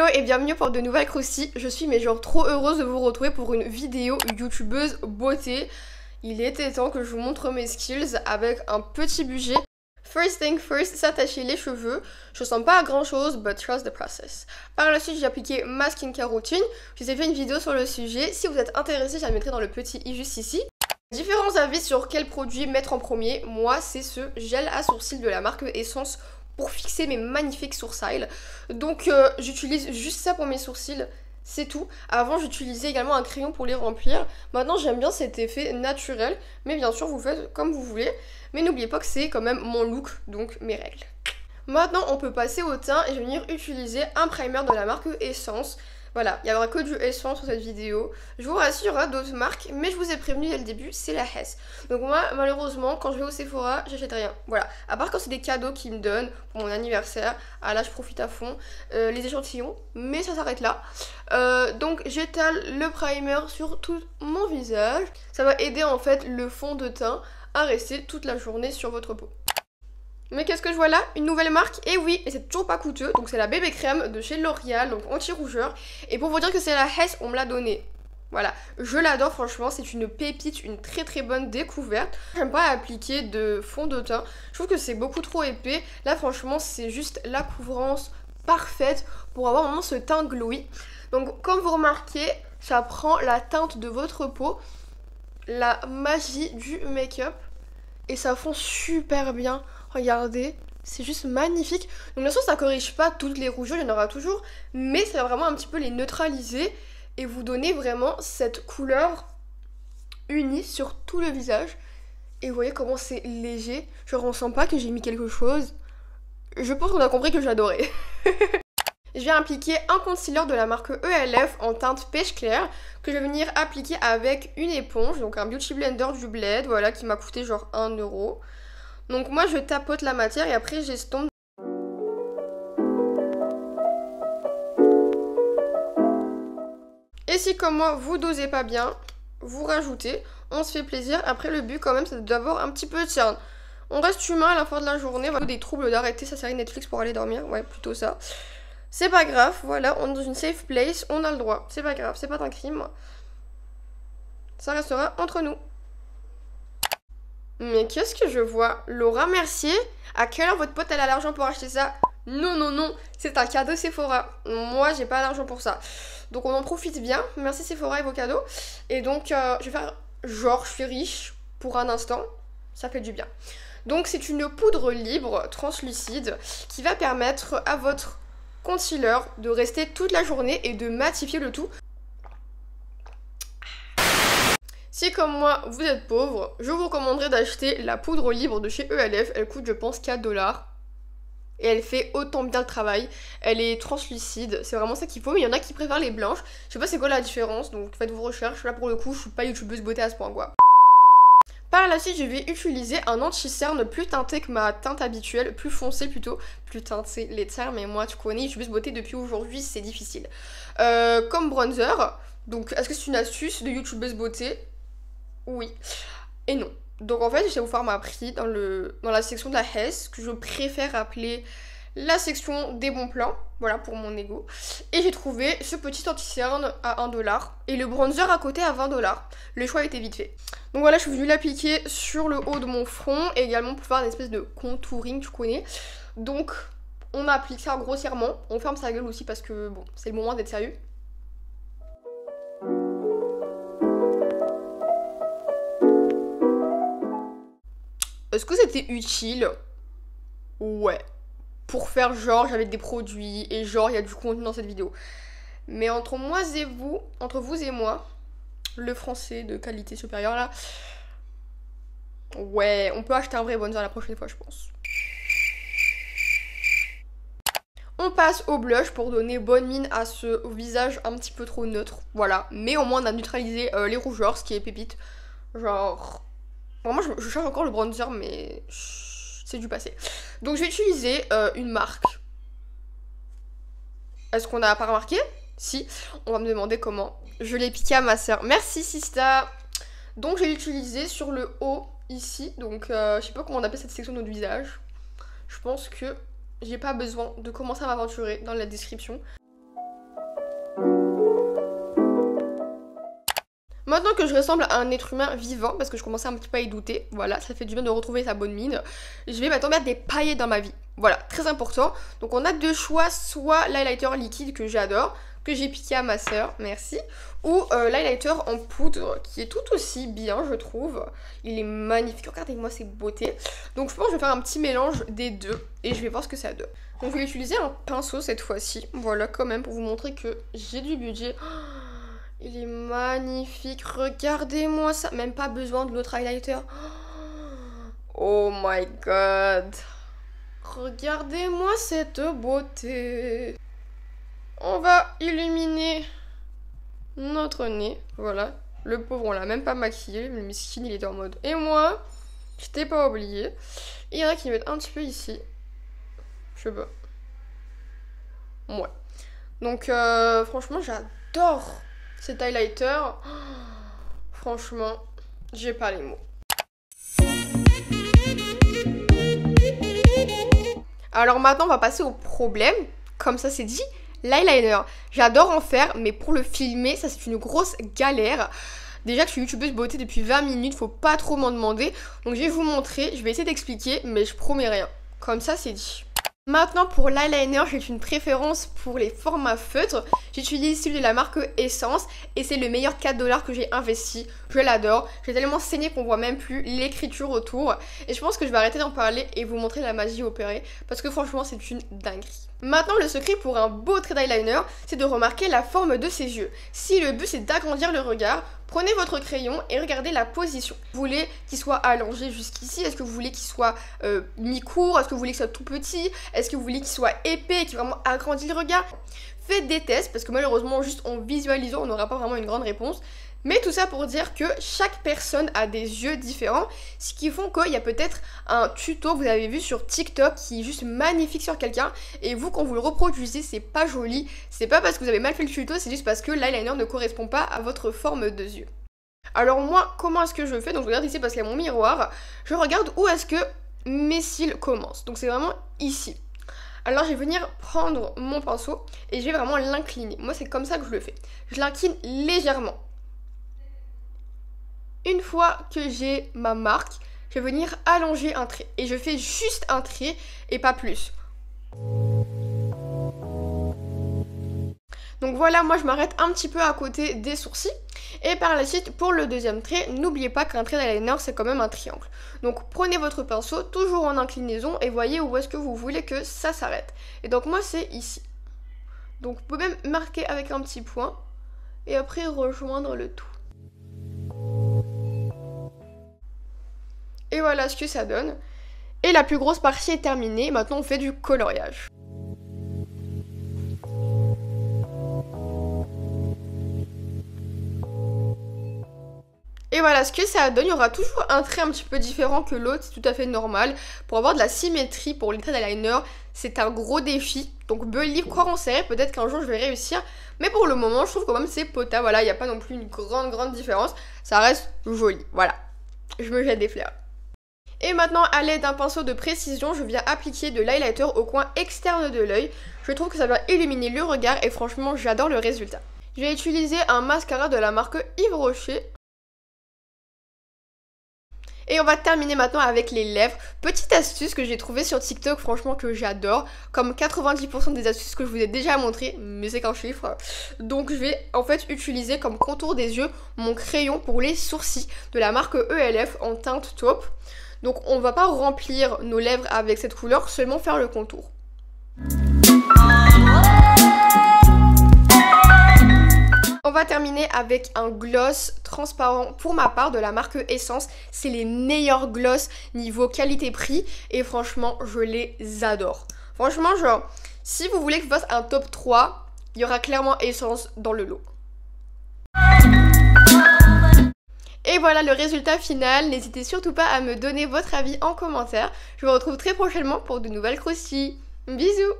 Hello et bienvenue pour de nouvelles croustilles. Je suis mais genre trop heureuse de vous retrouver pour une vidéo youtubeuse beauté. Il était temps que je vous montre mes skills avec un petit budget. First thing first, s'attacher les cheveux. Je ressemble pas à grand chose, but trust the process. Par la suite, j'ai appliqué ma skincare routine. Je vous ai fait une vidéo sur le sujet. Si vous êtes intéressé, je la mettrai dans le petit i juste ici. Différents avis sur quel produit mettre en premier. Moi, c'est ce gel à sourcils de la marque Essence pour fixer mes magnifiques sourcils. Donc j'utilise juste ça pour mes sourcils, c'est tout. Avant j'utilisais également un crayon pour les remplir. Maintenant j'aime bien cet effet naturel, mais bien sûr vous faites comme vous voulez. Mais n'oubliez pas que c'est quand même mon look, donc mes règles. Maintenant on peut passer au teint et je vais venir utiliser un primer de la marque Essence. Voilà, il n'y aura que du Essence sur cette vidéo. Je vous rassure, il y aura d'autres marques, mais je vous ai prévenu dès le début, c'est la Hesse. Donc moi, malheureusement, quand je vais au Sephora, j'achète rien. Voilà, à part quand c'est des cadeaux qu'ils me donnent pour mon anniversaire. Ah là, je profite à fond. Les échantillons, mais ça s'arrête là. Donc j'étale le primer sur tout mon visage. Ça va aider en fait le fond de teint à rester toute la journée sur votre peau. Mais qu'est-ce que je vois là? Une nouvelle marque, et oui, et c'est toujours pas coûteux, donc c'est la bébé crème de chez L'Oréal, donc anti-rougeur. Et pour vous dire que c'est la Hesse, on me l'a donnée. Voilà, je l'adore franchement, c'est une pépite, une très très bonne découverte. J'aime pas appliquer de fond de teint, je trouve que c'est beaucoup trop épais. Là franchement c'est juste la couvrance parfaite pour avoir vraiment ce teint glowy. Donc comme vous remarquez, ça prend la teinte de votre peau, la magie du make-up, et ça fond super bien. Regardez, c'est juste magnifique. Donc bien sûr ça corrige pas toutes les rougeurs, il y en aura toujours, mais ça va vraiment un petit peu les neutraliser et vous donner vraiment cette couleur unie sur tout le visage. Et vous voyez comment c'est léger, je ressens pas que j'ai mis quelque chose. Je pense qu'on a compris que j'adorais. Je viens appliquer un concealer de la marque ELF en teinte pêche claire que je vais venir appliquer avec une éponge, donc un beauty blender du Bled, voilà, qui m'a coûté genre 1 €. Donc moi je tapote la matière et après j'estompe. Et si comme moi vous dosez pas bien, vous rajoutez, on se fait plaisir. Après le but quand même c'est d'avoir un petit peu de charme. On reste humain à la fin de la journée, voilà, des troubles d'arrêter sa série Netflix pour aller dormir, ouais plutôt ça. C'est pas grave, voilà, on est dans une safe place, on a le droit, c'est pas grave, c'est pas un crime. Ça restera entre nous. Mais qu'est-ce que je vois? Laura Mercier? À quelle heure votre pote elle a l'argent pour acheter ça? Non, non, non, c'est un cadeau Sephora. Moi, j'ai pas l'argent pour ça. Donc on en profite bien. Merci Sephora et vos cadeaux. Et donc, je vais faire genre je suis riche pour un instant. Ça fait du bien. Donc c'est une poudre libre, translucide, qui va permettre à votre concealer de rester toute la journée et de matifier le tout. Si comme moi vous êtes pauvre, je vous recommanderais d'acheter la poudre libre de chez ELF. Elle coûte je pense 4 $. Et elle fait autant bien le travail. Elle est translucide, c'est vraiment ça qu'il faut. Mais il y en a qui préfèrent les blanches. Je sais pas c'est quoi la différence, donc faites vos recherches. Là pour le coup je suis pas youtubeuse beauté à ce point quoi. Par la suite je vais utiliser un anti-cerne plus teinté que ma teinte habituelle, plus foncé plutôt. Plus teinté les termes, mais moi tu connais, youtubeuse beauté depuis aujourd'hui c'est difficile. Comme bronzer, donc est-ce que c'est une astuce de youtubeuse beauté? Oui et non. Donc en fait je vais vous faire ma prix dans la section de la Hesse, que je préfère appeler la section des bons plans, voilà pour mon ego. Et j'ai trouvé ce petit anti-cerne à 1 $, et le bronzer à côté à 20 $. Le choix était vite fait. Donc voilà, je suis venue l'appliquer sur le haut de mon front, et également pour faire une espèce de contouring, tu connais. Donc on applique ça grossièrement, on ferme sa gueule aussi parce que bon, c'est le moment d'être sérieux. Est-ce que c'était utile? Ouais. Pour faire genre j'avais des produits et genre il y a du contenu dans cette vidéo. Mais entre moi et vous, entre vous et moi, le français de qualité supérieure là, ouais, on peut acheter un vrai bronzer la prochaine fois je pense. On passe au blush pour donner bonne mine à ce visage un petit peu trop neutre, voilà. Mais au moins on a neutralisé les rougeurs, ce qui est pépite. Genre... Moi je cherche encore le bronzer mais c'est du passé. Donc je vais utiliser une marque. Est-ce qu'on n'a pas remarqué? Si. On va me demander comment. Je l'ai piqué à ma soeur. Merci Sista. Donc je l'ai utilisé sur le haut ici. Donc je sais pas comment on appelle cette section de notre visage. Je pense que j'ai pas besoin de commencer à m'aventurer dans la description. Maintenant que je ressemble à un être humain vivant, parce que je commençais un petit peu à y douter, voilà, ça fait du bien de retrouver sa bonne mine, je vais maintenant mettre des paillettes dans ma vie. Voilà, très important. Donc on a deux choix, soit l'highlighter liquide que j'adore, que j'ai piqué à ma soeur, merci, ou l'highlighter en poudre, qui est tout aussi bien, je trouve. Il est magnifique, regardez-moi ces beautés. Donc je pense que je vais faire un petit mélange des deux, et je vais voir ce que ça donne. Donc je vais utiliser un pinceau cette fois-ci, voilà, quand même, pour vous montrer que j'ai du budget. Il est magnifique, regardez-moi ça, même pas besoin de l'autre highlighter. Oh my god. Regardez-moi cette beauté. On va illuminer notre nez, voilà. Le pauvre, on l'a même pas maquillé, le miskin il était en mode. Et moi, je t'ai pas oublié. Il y en a qui mettent un petit peu ici. Je sais pas. Ouais. Donc franchement, j'adore cet highlighter. Franchement, j'ai pas les mots. Alors maintenant, on va passer au problème. Comme ça, c'est dit. L'eyeliner, j'adore en faire, mais pour le filmer, ça c'est une grosse galère. Déjà que je suis youtubeuse beauté depuis 20 minutes, faut pas trop m'en demander. Donc je vais vous montrer, je vais essayer d'expliquer, mais je promets rien. Comme ça, c'est dit. Maintenant pour l'eyeliner, j'ai une préférence pour les formats feutres. J'utilise celui de la marque Essence et c'est le meilleur 4 $ que j'ai investi. Je l'adore. J'ai tellement saigné qu'on voit même plus l'écriture autour. Et je pense que je vais arrêter d'en parler et vous montrer la magie opérée parce que franchement c'est une dinguerie. Maintenant le secret pour un beau trait d'eyeliner, c'est de remarquer la forme de ses yeux. Si le but c'est d'agrandir le regard, prenez votre crayon et regardez la position. Vous voulez qu'il soit allongé jusqu'ici? Est-ce que vous voulez qu'il soit mi-court? Est-ce que vous voulez qu'il soit tout petit? Est-ce que vous voulez qu'il soit épais et qu'il vraiment agrandit le regard? Faites des tests parce que malheureusement juste en visualisant on n'aura pas vraiment une grande réponse. Mais tout ça pour dire que chaque personne a des yeux différents, ce qui font qu'il y a peut-être un tuto que vous avez vu sur TikTok qui est juste magnifique sur quelqu'un et vous quand vous le reproduisez c'est pas joli, c'est pas parce que vous avez mal fait le tuto, c'est juste parce que l'eyeliner ne correspond pas à votre forme de yeux. Alors moi, comment est-ce que je fais? Donc je regarde ici parce qu'il y a mon miroir, je regarde où est-ce que mes cils commencent, donc c'est vraiment ici. Alors je vais venir prendre mon pinceau et je vais vraiment l'incliner, moi c'est comme ça que je le fais, je l'incline légèrement. Une fois que j'ai ma marque, je vais venir allonger un trait. Et je fais juste un trait et pas plus. Donc voilà, moi je m'arrête un petit peu à côté des sourcils. Et par la suite, pour le deuxième trait, n'oubliez pas qu'un trait d'eyeliner, c'est quand même un triangle. Donc prenez votre pinceau, toujours en inclinaison, et voyez où est-ce que vous voulez que ça s'arrête. Et donc moi c'est ici. Donc vous pouvez même marquer avec un petit point, et après rejoindre le tout. Et voilà ce que ça donne. Et la plus grosse partie est terminée. Maintenant, on fait du coloriage. Et voilà ce que ça donne. Il y aura toujours un trait un petit peu différent que l'autre. C'est tout à fait normal. Pour avoir de la symétrie pour les traits d'eyeliner, c'est un gros défi. Donc, believe, croire en serré. Peut-être qu'un jour, je vais réussir. Mais pour le moment, je trouve quand même c'est potable. Voilà, il n'y a pas non plus une grande différence. Ça reste joli. Voilà. Je me jette des fleurs. Et maintenant, à l'aide d'un pinceau de précision, je viens appliquer de l'highlighter au coin externe de l'œil. Je trouve que ça va illuminer le regard et franchement, j'adore le résultat. Je vais utiliser un mascara de la marque Yves Rocher. Et on va terminer maintenant avec les lèvres. Petite astuce que j'ai trouvée sur TikTok, franchement que j'adore. Comme 90% des astuces que je vous ai déjà montrées, mais c'est qu'un chiffre. Donc je vais en fait utiliser comme contour des yeux mon crayon pour les sourcils de la marque ELF en teinte taupe. Donc on va pas remplir nos lèvres avec cette couleur, seulement faire le contour. On va terminer avec un gloss transparent pour ma part de la marque Essence. C'est les meilleurs gloss niveau qualité-prix et franchement je les adore. Franchement genre, si vous voulez que je fasse un top 3, il y aura clairement Essence dans le lot. Et voilà le résultat final, n'hésitez surtout pas à me donner votre avis en commentaire. Je vous retrouve très prochainement pour de nouvelles croustilles. Bisous!